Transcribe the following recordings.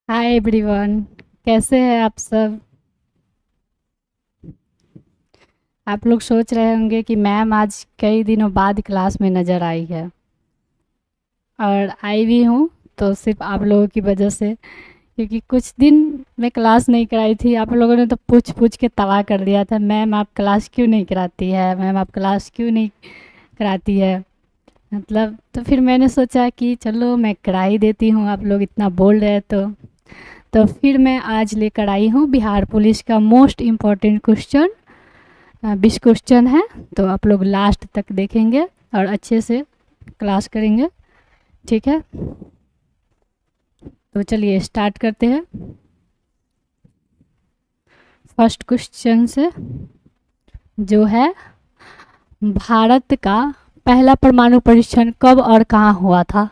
Hi everyone. कैसे हैं आप सब। आप लोग सोच रहे होंगे कि मैम आज कई दिनों बाद क्लास में नज़र आई है, और आई भी हूँ तो सिर्फ आप लोगों की वजह से, क्योंकि कुछ दिन मैं क्लास नहीं कराई थी। आप लोगों ने तो पूछ पूछ के तबाह कर दिया था, मैम आप क्लास क्यों नहीं कराती है, मैम आप क्लास क्यों नहीं कराती है। मतलब तो फिर मैंने सोचा कि चलो मैं करा ही देती हूँ, आप लोग इतना बोल रहे हैं तो फिर मैं आज लेकर आई हूँ बिहार पुलिस का मोस्ट इम्पॉर्टेंट क्वेश्चन। 20 क्वेश्चन है, तो आप लोग लास्ट तक देखेंगे और अच्छे से क्लास करेंगे, ठीक है। तो चलिए स्टार्ट करते हैं फर्स्ट क्वेश्चन से, जो है भारत का पहला परमाणु परीक्षण कब और कहाँ हुआ था।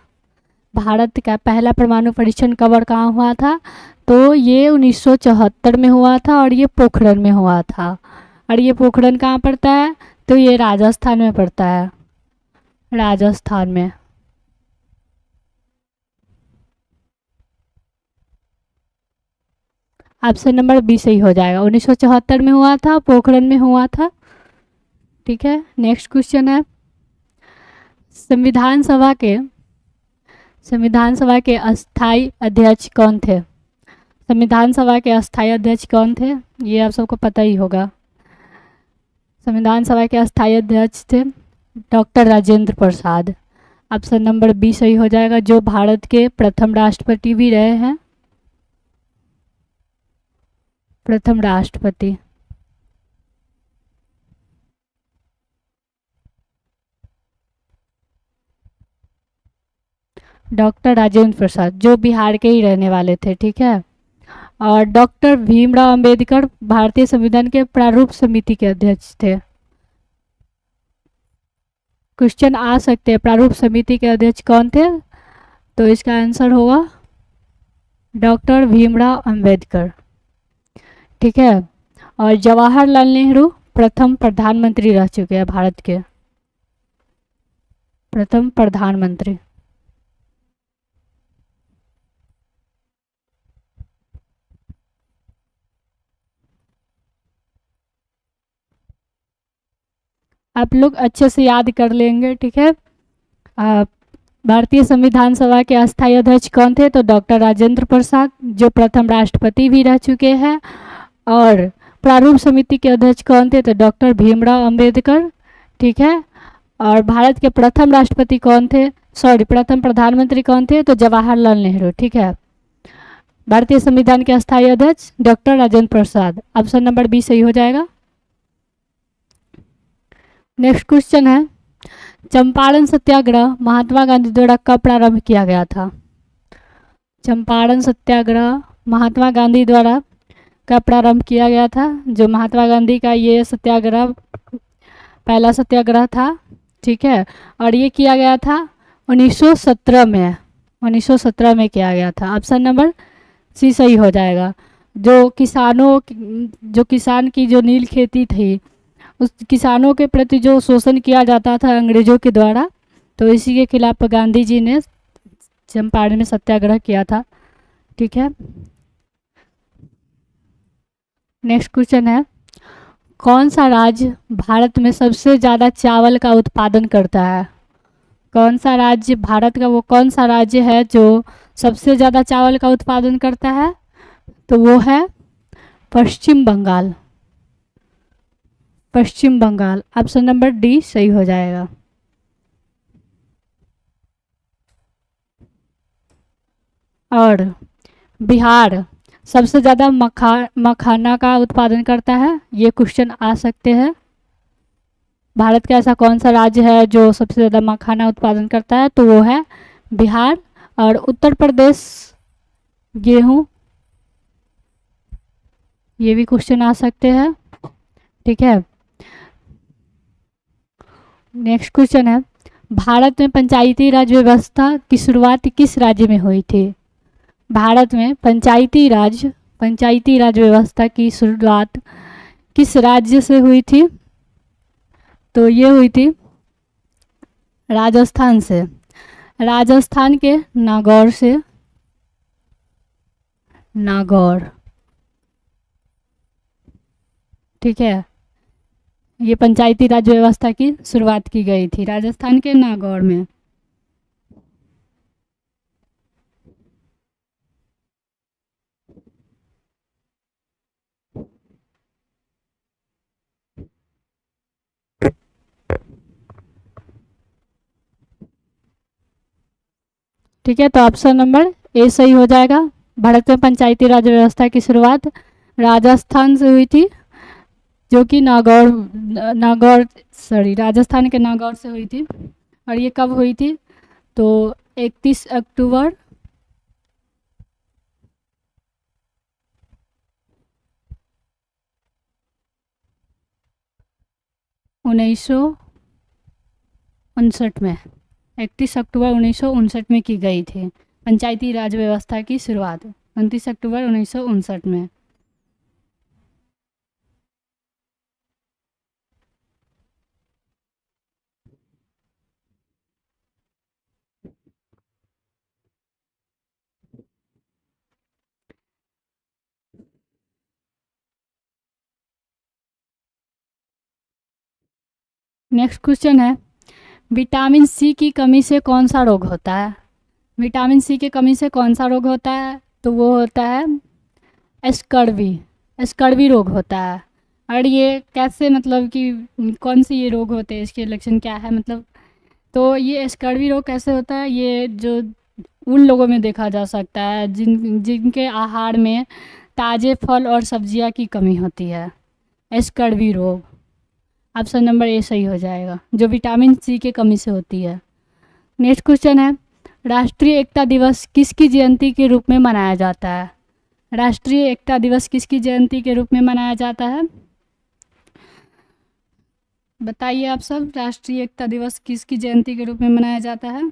भारत का पहला परमाणु परीक्षण कब और कहाँ हुआ था। तो ये 1974 में हुआ था और ये पोखरण में हुआ था। और ये पोखरण कहाँ पड़ता है, तो ये राजस्थान में पड़ता है, राजस्थान में। ऑप्शन नंबर बी सही हो जाएगा। 1974 में हुआ था, पोखरण में हुआ था, ठीक है। नेक्स्ट क्वेश्चन है, संविधान सभा के संविधान सभा के अस्थाई अध्यक्ष कौन थे। संविधान सभा के अस्थाई अध्यक्ष कौन थे, ये आप सबको पता ही होगा। संविधान सभा के अस्थाई अध्यक्ष थे doctor Rajendra Prasad. Option number B सही हो जाएगा, जो भारत के प्रथम राष्ट्रपति भी रहे हैं, प्रथम राष्ट्रपति। डॉक्टर राजेंद्र प्रसाद जो बिहार के ही रहने वाले थे, ठीक है। और डॉक्टर भीमराव अंबेडकर भारतीय संविधान के प्रारूप समिति के अध्यक्ष थे। क्वेश्चन आ सकते हैं, प्रारूप समिति के अध्यक्ष कौन थे, तो इसका आंसर होगा डॉक्टर भीमराव अंबेडकर, ठीक है। और जवाहरलाल नेहरू प्रथम प्रधानमंत्री रह चुके हैं, भारत के प्रथम प्रधानमंत्री। आप लोग अच्छे से याद कर लेंगे, ठीक है। भारतीय संविधान सभा के अस्थायी अध्यक्ष कौन थे, तो डॉक्टर राजेंद्र प्रसाद जो प्रथम राष्ट्रपति भी रह चुके हैं। और प्रारूप समिति के अध्यक्ष कौन थे, तो डॉक्टर भीमराव अंबेडकर, ठीक है। और भारत के प्रथम राष्ट्रपति कौन थे, सॉरी प्रथम प्रधानमंत्री कौन थे, तो जवाहरलाल नेहरू, ठीक है। भारतीय संविधान के अस्थायी अध्यक्ष doctor Rajendra Prasad. Option number B सही हो जाएगा। नेक्स्ट क्वेश्चन है, चंपारण सत्याग्रह महात्मा गांधी द्वारा कब प्रारंभ किया गया था। चंपारण सत्याग्रह महात्मा गांधी द्वारा कब प्रारंभ किया गया था। जो महात्मा गांधी का ये सत्याग्रह पहला सत्याग्रह था, ठीक है। और ये किया गया था 1917 में, 1917 में किया गया था। ऑप्शन नंबर सी सही हो जाएगा। जो किसान की जो नील खेती थी, उस किसानों के प्रति जो शोषण किया जाता था अंग्रेजों के द्वारा, तो इसी के खिलाफ गांधी जी ने चंपारण में सत्याग्रह किया था, ठीक है। नेक्स्ट क्वेश्चन है, कौन सा राज्य भारत में सबसे ज़्यादा चावल का उत्पादन करता है। कौन सा राज्य भारत का वो कौन सा राज्य है जो सबसे ज़्यादा चावल का उत्पादन करता है, तो वो है पश्चिम बंगाल, पश्चिम बंगाल। ऑप्शन नंबर डी सही हो जाएगा। और बिहार सबसे ज़्यादा मखाना का उत्पादन करता है, ये क्वेश्चन आ सकते हैं। भारत का ऐसा कौन सा राज्य है जो सबसे ज़्यादा मखाना उत्पादन करता है, तो वो है बिहार। और उत्तर प्रदेश गेहूँ, ये भी क्वेश्चन आ सकते हैं, ठीक है। नेक्स्ट क्वेश्चन है, भारत में पंचायती राज व्यवस्था की शुरुआत किस राज्य में हुई थी। भारत में पंचायती राज व्यवस्था की शुरुआत किस राज्य से हुई थी, तो ये हुई थी राजस्थान से, राजस्थान के नागौर से, नागौर। ठीक है, ये पंचायती राज व्यवस्था की शुरुआत की गई थी राजस्थान के नागौर में। ठीक है, तो ऑप्शन नंबर ए सही हो जाएगा। भारत में पंचायती राज व्यवस्था की शुरुआत राजस्थान से हुई थी, जो कि नागौर नागौर सॉरी राजस्थान के नागौर से हुई थी। और ये कब हुई थी? तो 31 अक्टूबर 1959 में। 31 अक्टूबर 1959 में की गई थी पंचायती राज व्यवस्था की शुरुआत, 29 अक्टूबर 1959 में। नेक्स्ट क्वेश्चन है, विटामिन सी की कमी से कौन सा रोग होता है? विटामिन सी की कमी से कौन सा रोग होता है? तो वो होता है स्कर्वी। स्कर्वी रोग होता है। और ये कैसे, मतलब कि कौन से ये रोग होते हैं, इसके लक्षण क्या है, मतलब तो ये स्कर्वी रोग कैसे होता है? ये जो उन लोगों में देखा जा सकता है जिनके आहार में ताज़े फल और सब्जियां की कमी होती है। स्कर्वी रोग, ऑप्शन नंबर ए सही हो जाएगा, जो विटामिन सी की कमी से होती है। नेक्स्ट क्वेश्चन है, राष्ट्रीय एकता दिवस किसकी जयंती के रूप में मनाया जाता है? राष्ट्रीय एकता दिवस किसकी जयंती के रूप में मनाया जाता है? बताइए आप सब, राष्ट्रीय एकता दिवस किसकी जयंती के रूप में मनाया जाता है?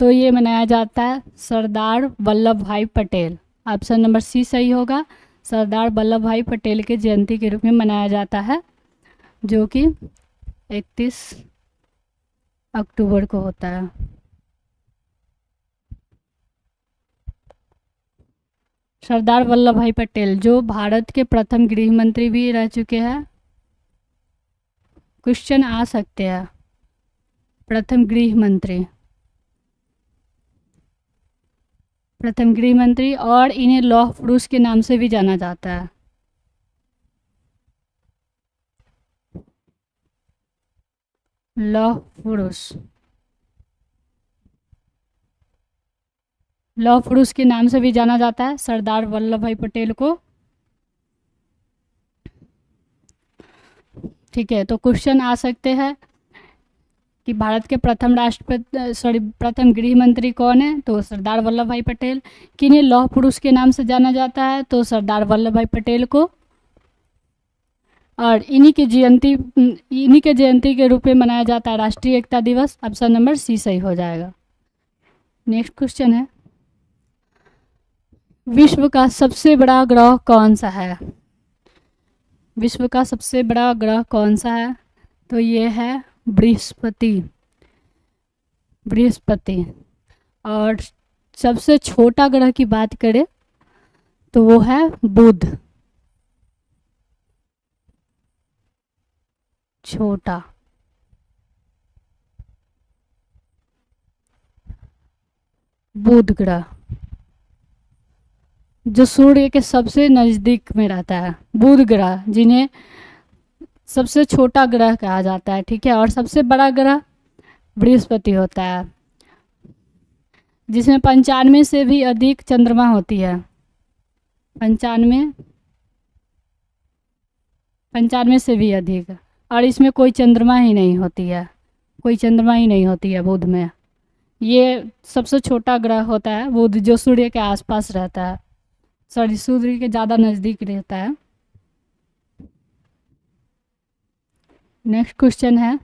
तो ये मनाया जाता है सरदार वल्लभ भाई पटेल। ऑप्शन नंबर सी सही होगा, सरदार वल्लभ भाई पटेल के जयंती के रूप में मनाया जाता है, जो कि 31 अक्टूबर को होता है। सरदार वल्लभ भाई पटेल जो भारत के प्रथम गृह मंत्री भी रह चुके हैं। क्वेश्चन आ सकते हैं, प्रथम गृह मंत्री, प्रथम गृह मंत्री, और इन्हें लौह पुरुष के नाम से भी जाना जाता है। लौह पुरुष, लौह पुरुष के नाम से भी जाना जाता है सरदार वल्लभ भाई पटेल को। ठीक है, तो क्वेश्चन आ सकते हैं कि भारत के प्रथम प्रथम गृह मंत्री कौन है? तो सरदार वल्लभ भाई पटेल। किन्हें लौह पुरुष के नाम से जाना जाता है? तो सरदार वल्लभ भाई पटेल को। और इन्हीं के जयंती के रूप में मनाया जाता है राष्ट्रीय एकता दिवस। ऑप्शन नंबर सी सही हो जाएगा। नेक्स्ट क्वेश्चन है, विश्व का सबसे बड़ा ग्रह कौन सा है? विश्व का सबसे बड़ा ग्रह कौन सा है? तो ये है बृहस्पति। बृहस्पति। और सबसे छोटा ग्रह की बात करें तो वो है बुध। छोटा, बुध ग्रह जो सूर्य के सबसे नज़दीक में रहता है, बुध ग्रह, जिन्हें सबसे छोटा ग्रह कहा जाता है। ठीक है, और सबसे बड़ा ग्रह बृहस्पति होता है, जिसमें 95 से भी अधिक चंद्रमा होती है। 95 से भी अधिक, और इसमें कोई चंद्रमा ही नहीं होती है, कोई चंद्रमा ही नहीं होती है बुध में। ये सबसे छोटा ग्रह होता है बुध, जो सूर्य के आसपास रहता है, सॉरी सूर्य के ज़्यादा नज़दीक रहता है। नेक्स्ट क्वेश्चन है,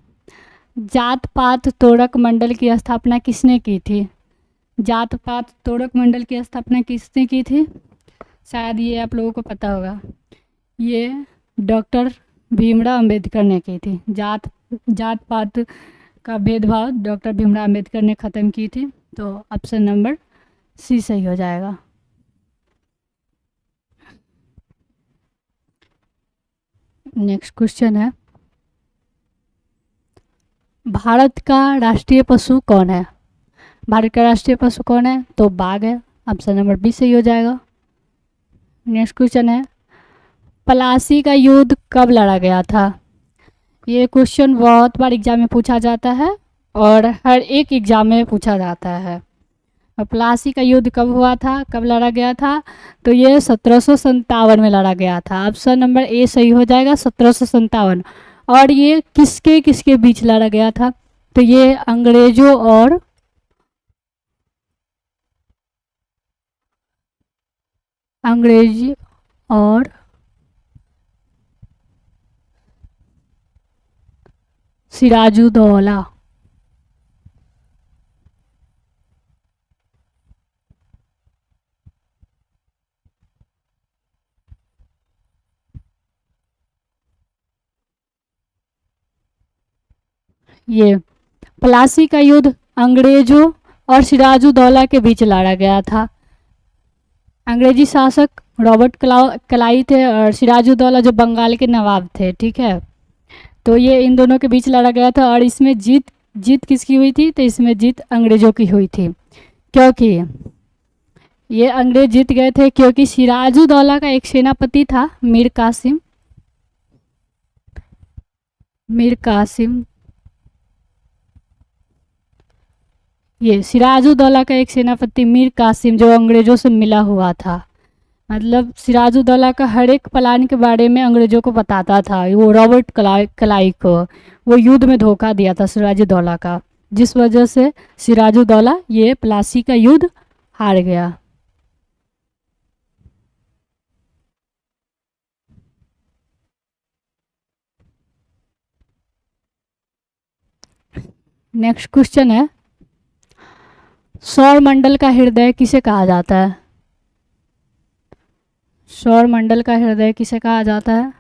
जात पात तोड़क मंडल की स्थापना किसने की थी? जात पात तोड़क मंडल की स्थापना किसने की थी? शायद ये आप लोगों को पता होगा, ये डॉक्टर भीमराव अंबेडकर ने की थी। जात पात का भेदभाव डॉक्टर भीमराव अंबेडकर ने ख़त्म की थी। तो ऑप्शन नंबर सी सही हो जाएगा। नेक्स्ट क्वेश्चन है, भारत का राष्ट्रीय पशु कौन है? भारत का राष्ट्रीय पशु कौन है? तो बाघ है। ऑप्शन नंबर बी सही हो जाएगा। नेक्स्ट क्वेश्चन है, प्लासी का युद्ध कब लड़ा गया था? ये क्वेश्चन बहुत बार एग्जाम में पूछा जाता है और हर एक एग्जाम में पूछा जाता है। और प्लासी का युद्ध कब हुआ था, कब लड़ा गया था? तो ये 1757 में लड़ा गया था। ऑप्शन नंबर ए सही हो जाएगा, 1757। और ये किसके किसके बीच लड़ा गया था? तो ये अंग्रेजी और सिराजुद्दौला। ये प्लासी का युद्ध अंग्रेजों और सिराजुद्दौला के बीच लड़ा गया था। अंग्रेजी शासक रॉबर्ट क्लाई थे और सिराजुद्दौला जो बंगाल के नवाब थे, ठीक है। तो ये इन दोनों के बीच लड़ा गया था और इसमें जीत जीत किसकी हुई थी? तो इसमें जीत अंग्रेजों की हुई थी, क्योंकि ये अंग्रेज जीत गए थे क्योंकि सिराजुद्दौला का एक सेनापति था मीर कासिम। ये सिराजुद्दौला का एक सेनापति मीर कासिम जो अंग्रेजों से मिला हुआ था। मतलब सिराजुद्दौला का हर एक प्लान के बारे में अंग्रेजों को बताता था। वो रॉबर्ट क्लाई को वो युद्ध में धोखा दिया था सिराजुद्दौला का, जिस वजह से सिराजुद्दौला ये प्लासी का युद्ध हार गया। नेक्स्ट क्वेश्चन है, सौर मंडल का हृदय किसे कहा जाता है? सौर मंडल का हृदय किसे कहा जाता है?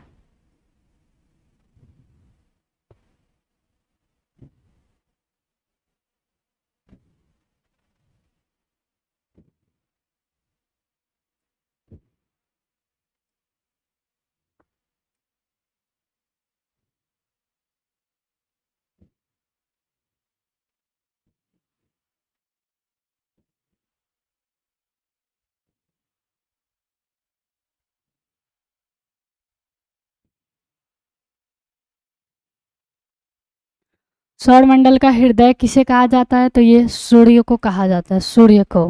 सौरमंडल का हृदय किसे कहा जाता है? तो ये सूर्य को कहा जाता है, सूर्य को।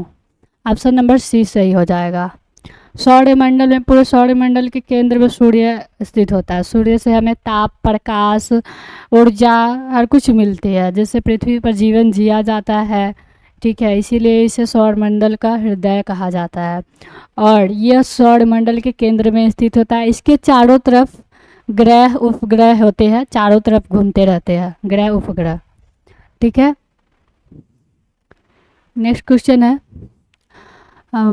ऑप्शन नंबर सी सही हो जाएगा। सौरमंडल में, पूरे सौरमंडल के केंद्र में सूर्य स्थित होता है। सूर्य से हमें ताप, प्रकाश, ऊर्जा हर कुछ मिलती है, जिससे पृथ्वी पर जीवन जिया जाता है, ठीक है। इसीलिए इसे सौरमंडल का हृदय कहा जाता है और यह सौरमंडल के केंद्र में स्थित होता है। इसके चारों तरफ ग्रह उपग्रह होते हैं, चारों तरफ घूमते रहते हैं ग्रह उपग्रह, ठीक है। नेक्स्ट क्वेश्चन है,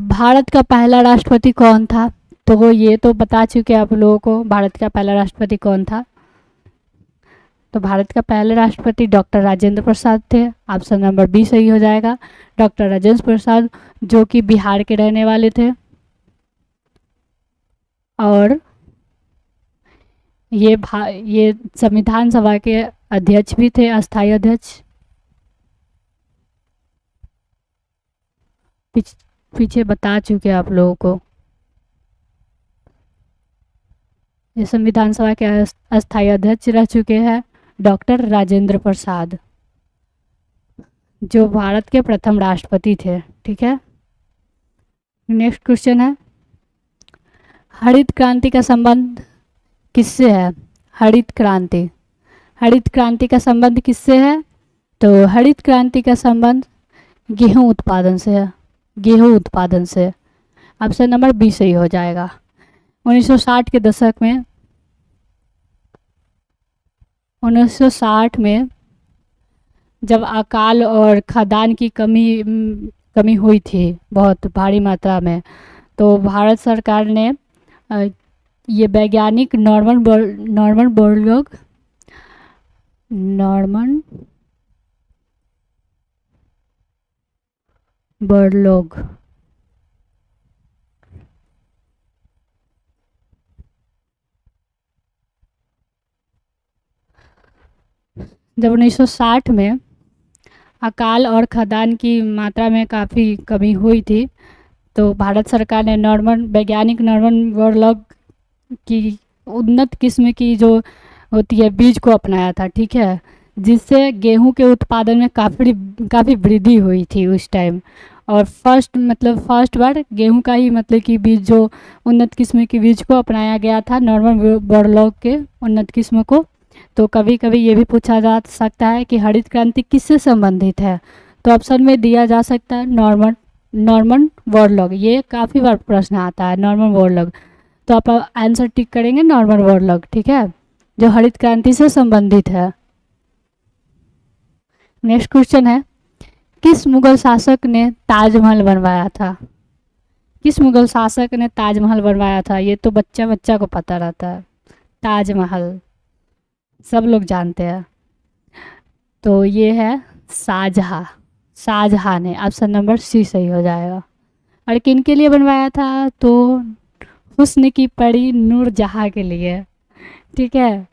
भारत का पहला राष्ट्रपति कौन था? तो वो ये तो बता चुके आप लोगों को, भारत का पहला राष्ट्रपति कौन था। तो भारत का पहले राष्ट्रपति डॉक्टर राजेंद्र प्रसाद थे। ऑप्शन नंबर बी सही हो जाएगा, डॉक्टर राजेंद्र प्रसाद, जो कि बिहार के रहने वाले थे और ये संविधान सभा के अध्यक्ष भी थे, अस्थायी अध्यक्ष। पीछे बता चुके आप लोगों को। ये संविधान सभा के अस्थायी अध्यक्ष रह चुके हैं डॉक्टर राजेंद्र प्रसाद, जो भारत के प्रथम राष्ट्रपति थे, ठीक है। नेक्स्ट क्वेश्चन है, हरित क्रांति का संबंध किससे है? हरित क्रांति का संबंध किससे है? तो हरित क्रांति का संबंध गेहूं उत्पादन से है, गेहूं उत्पादन से। ऑप्शन नंबर बी सही हो जाएगा। 1960 के दशक में 1960 में जब अकाल और खाद्यान्न की कमी हुई थी बहुत भारी मात्रा में, तो भारत सरकार ने ये वैज्ञानिक नॉर्मन बोरलॉग जब 1960 में अकाल और खदान की मात्रा में काफ़ी कमी हुई थी, तो भारत सरकार ने वैज्ञानिक नॉर्मन बोरलॉग की उन्नत किस्म की जो होती है बीज को अपनाया था, ठीक है, जिससे गेहूं के उत्पादन में काफ़ी वृद्धि हुई थी उस टाइम। और फर्स्ट बार गेहूं का ही कि बीज जो उन्नत किस्म की बीज को अपनाया गया था नॉर्मन बोरलॉग के उन्नत किस्म को। तो कभी कभी ये भी पूछा जा सकता है कि हरित क्रांति किससे संबंधित है, तो ऑप्शन में दिया जा सकता है नॉर्मन बोरलॉग। ये काफ़ी बार प्रश्न आता है नॉर्मन बोरलॉग, तो आप आंसर टिक करेंगे नॉर्मन बोरलॉग, ठीक है, जो हरित क्रांति से संबंधित है। नेक्स्ट क्वेश्चन है, किस मुगल शासक ने ताजमहल बनवाया था? किस मुगल शासक ने ताजमहल बनवाया था? ये तो बच्चा बच्चा को पता रहता है, ताजमहल सब लोग जानते हैं। तो ये है शाहजहाँ। शाहजहाँ ने, ऑप्शन नंबर सी सही हो जाएगा। और किन के लिए बनवाया था? तो हुस्न की परी नूरजहाँ के लिए, ठीक है।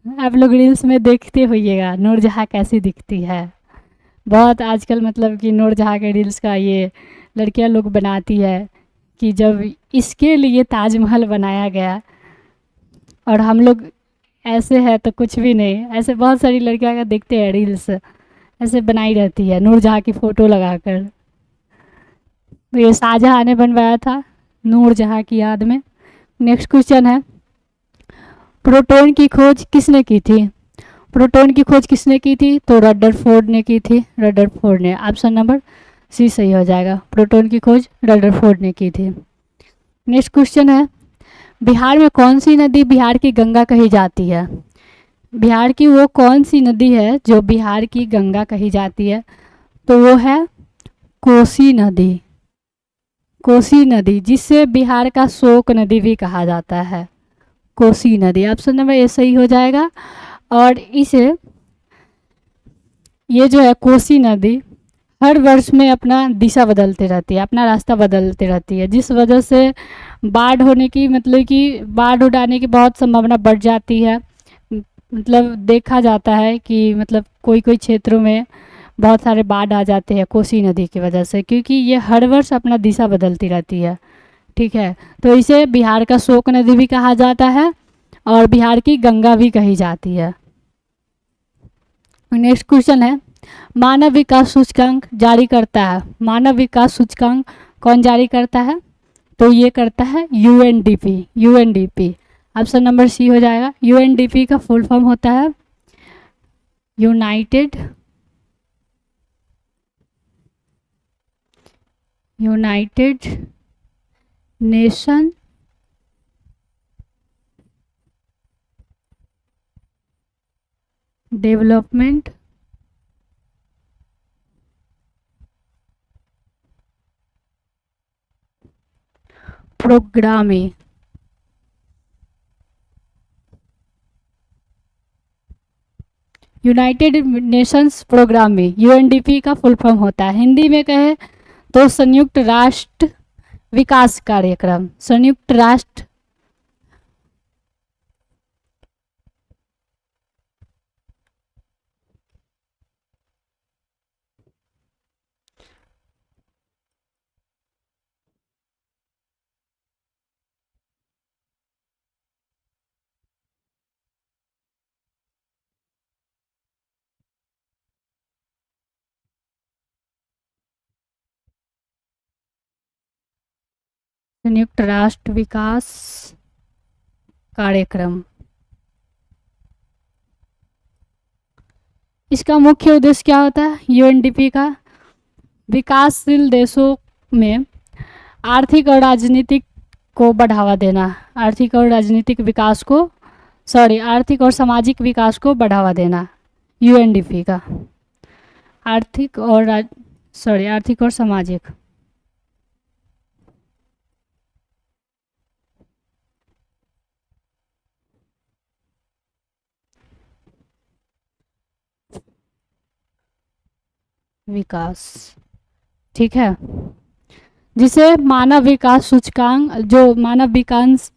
आप लोग रील्स में देखते होइएगा नूरजहाँ कैसी दिखती है, बहुत आजकल कि नूरजहाँ के रील्स का ये लड़कियां लोग बनाती है कि जब इसके लिए ताजमहल बनाया गया और हम लोग ऐसे है तो कुछ भी नहीं, ऐसे बहुत सारी लड़कियां का देखते हैं रील्स, ऐसे बनाई रहती है नूरजहाँ की फ़ोटो लगाकर। तो ये शाहजहाँ ने बनवाया था नूरजहाँ की याद में। नेक्स्ट क्वेश्चन है, प्रोटॉन की खोज किसने की थी? प्रोटॉन की खोज किसने की थी? तो रदरफोर्ड ने की थी, रदरफोर्ड ने, ऑप्शन नंबर सी सही हो जाएगा। प्रोटॉन की खोज रदरफोर्ड ने की थी। नेक्स्ट क्वेश्चन है, बिहार में कौन सी नदी बिहार की गंगा कही जाती है? बिहार की वो कौन सी नदी है जो बिहार की गंगा कही जाती है? तो वो है कोसी नदी। कोसी नदी, जिससे बिहार का शोक नदी भी कहा जाता है, कोसी नदी, ऑप्शन नंबर ए सही हो जाएगा। और इसे ये जो है कोसी नदी हर वर्ष में अपना दिशा बदलते रहती है, अपना रास्ता बदलते रहती है, जिस वजह से बाढ़ होने की कि बाढ़ उड़ाने की बहुत संभावना बढ़ जाती है। देखा जाता है कि कोई कोई क्षेत्रों में बहुत सारे बाढ़ आ जाते हैं कोसी नदी की वजह से, क्योंकि ये हर वर्ष अपना दिशा बदलती रहती है, ठीक है। तो इसे बिहार का शोक नदी भी कहा जाता है और बिहार की गंगा भी कही जाती है। नेक्स्ट क्वेश्चन है, मानव विकास सूचकांक जारी करता है, मानव विकास सूचकांक कौन जारी करता है? तो ये करता है UNDP, UNDP, option number C हो जाएगा। यूएनडीपी का फुल फॉर्म होता है United Nation Development Programme. United Nations programme में यूएनडीपी का फुल फॉर्म होता है। हिंदी में कहे तो संयुक्त राष्ट्र विकास कार्यक्रम, संयुक्त राष्ट्र संयुक्त राष्ट्र विकास कार्यक्रम। इसका मुख्य उद्देश्य क्या होता है? यूएनडीपी का विकासशील देशों में आर्थिक और राजनीतिक को बढ़ावा देना, आर्थिक और राजनीतिक विकास को, आर्थिक और सामाजिक विकास को बढ़ावा देना। यूएनडीपी का आर्थिक और सामाजिक, विकास, ठीक है, जिसे मानव विकास सूचकांक, जो मानव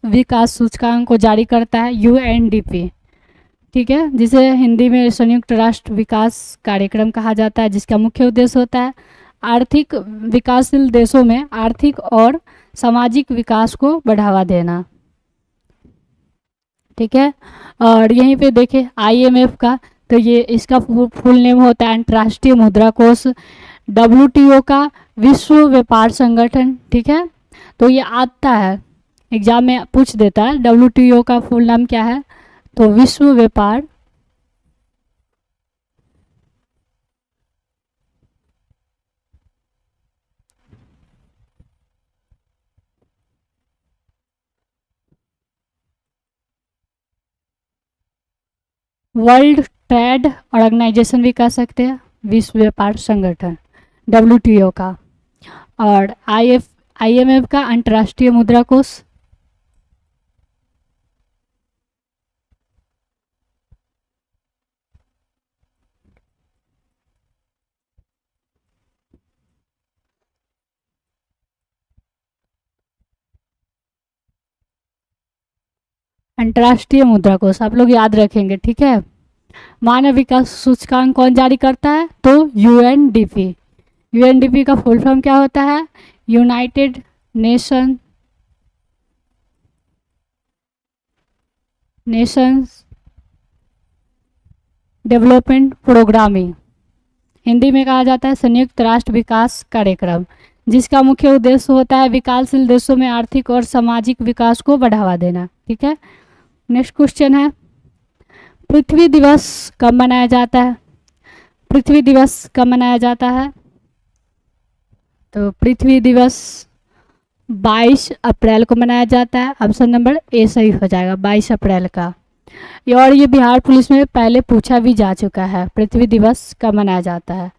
विकास सूचकांक को जारी करता है यूएनडीपी, ठीक है, जिसे हिंदी में संयुक्त राष्ट्र विकास कार्यक्रम कहा जाता है, जिसका मुख्य उद्देश्य होता है आर्थिक विकासशील देशों में आर्थिक और सामाजिक विकास को बढ़ावा देना। ठीक है, और यहीं पे देखें आईएमएफ का, तो ये इसका फुल नेम होता है अंतर्राष्ट्रीय मुद्रा कोष। डब्ल्यूटीओ का विश्व व्यापार संगठन। ठीक है, तो ये आता है एग्जाम में पूछ देता है डब्ल्यूटीओ का फुल नाम क्या है, तो विश्व व्यापार वर्ल्ड ट्रेड ऑर्गेनाइजेशन भी कह सकते हैं, विश्व व्यापार संगठन डब्ल्यूटीओ का। और आईएमएफ का अंतर्राष्ट्रीय मुद्रा कोष। अंतर्राष्ट्रीय मुद्रा कोष आप लोग याद रखेंगे। ठीक है, मानव विकास सूचकांक कौन जारी करता है, तो यूएनडीपी। यूएनडीपी का फुल फॉर्म क्या होता है, United Nations development programming. Hindi में कहा जाता है संयुक्त राष्ट्र विकास कार्यक्रम, जिसका मुख्य उद्देश्य होता है विकासशील देशों में आर्थिक और सामाजिक विकास को बढ़ावा देना। ठीक है, नेक्स्ट क्वेश्चन है पृथ्वी दिवस कब मनाया जाता है। पृथ्वी दिवस कब मनाया जाता है, तो पृथ्वी दिवस 22 अप्रैल को मनाया जाता है। ऑप्शन नंबर ए सही हो जाएगा, 22 अप्रैल का। और ये बिहार पुलिस में पहले पूछा भी जा चुका है, पृथ्वी दिवस कब मनाया जाता है,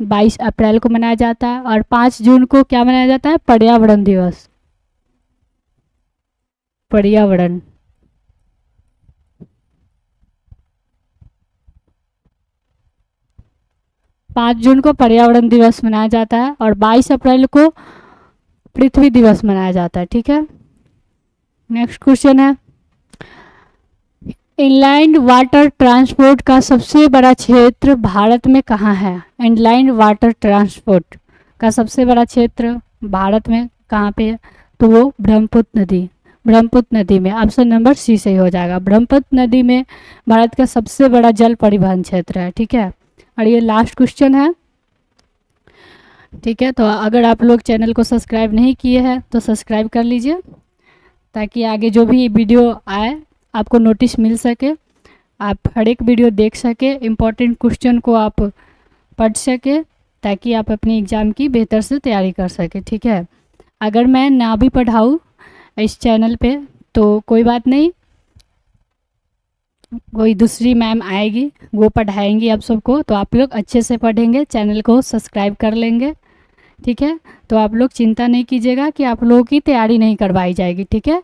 22 अप्रैल को मनाया जाता है। और 5 जून को क्या मनाया जाता है, पर्यावरण दिवस। पर्यावरण 5 जून को पर्यावरण दिवस मनाया जाता है और 22 अप्रैल को पृथ्वी दिवस मनाया जाता है। ठीक है, नेक्स्ट क्वेश्चन है इनलैंड वाटर ट्रांसपोर्ट का सबसे बड़ा क्षेत्र भारत में कहाँ है। इनलैंड वाटर ट्रांसपोर्ट का सबसे बड़ा क्षेत्र भारत में कहाँ पे है, तो वो ब्रह्मपुत्र नदी में। ऑप्शन नंबर सी सही हो जाएगा, ब्रह्मपुत्र नदी में भारत का सबसे बड़ा जल परिवहन क्षेत्र है। ठीक है, और ये लास्ट क्वेश्चन है। ठीक है, तो अगर आप लोग चैनल को सब्सक्राइब नहीं किए हैं तो सब्सक्राइब कर लीजिए, ताकि आगे जो भी वीडियो आए आपको नोटिस मिल सके, आप हर एक वीडियो देख सके, इम्पोर्टेंट क्वेश्चन को आप पढ़ सके, ताकि आप अपनी एग्ज़ाम की बेहतर से तैयारी कर सके। ठीक है, अगर मैं ना भी पढ़ाऊँ इस चैनल पे तो कोई बात नहीं, कोई दूसरी मैम आएगी वो पढ़ाएंगी आप सबको, तो आप लोग अच्छे से पढ़ेंगे, चैनल को सब्सक्राइब कर लेंगे। ठीक है, तो आप लोग चिंता नहीं कीजिएगा कि आप लोगों की तैयारी नहीं करवाई जाएगी। ठीक है,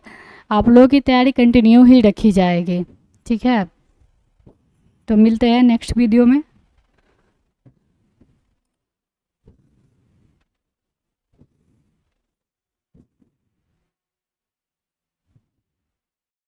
आप लोगों की तैयारी कंटिन्यू ही रखी जाएगी। ठीक है, तो मिलते हैं नेक्स्ट वीडियो में।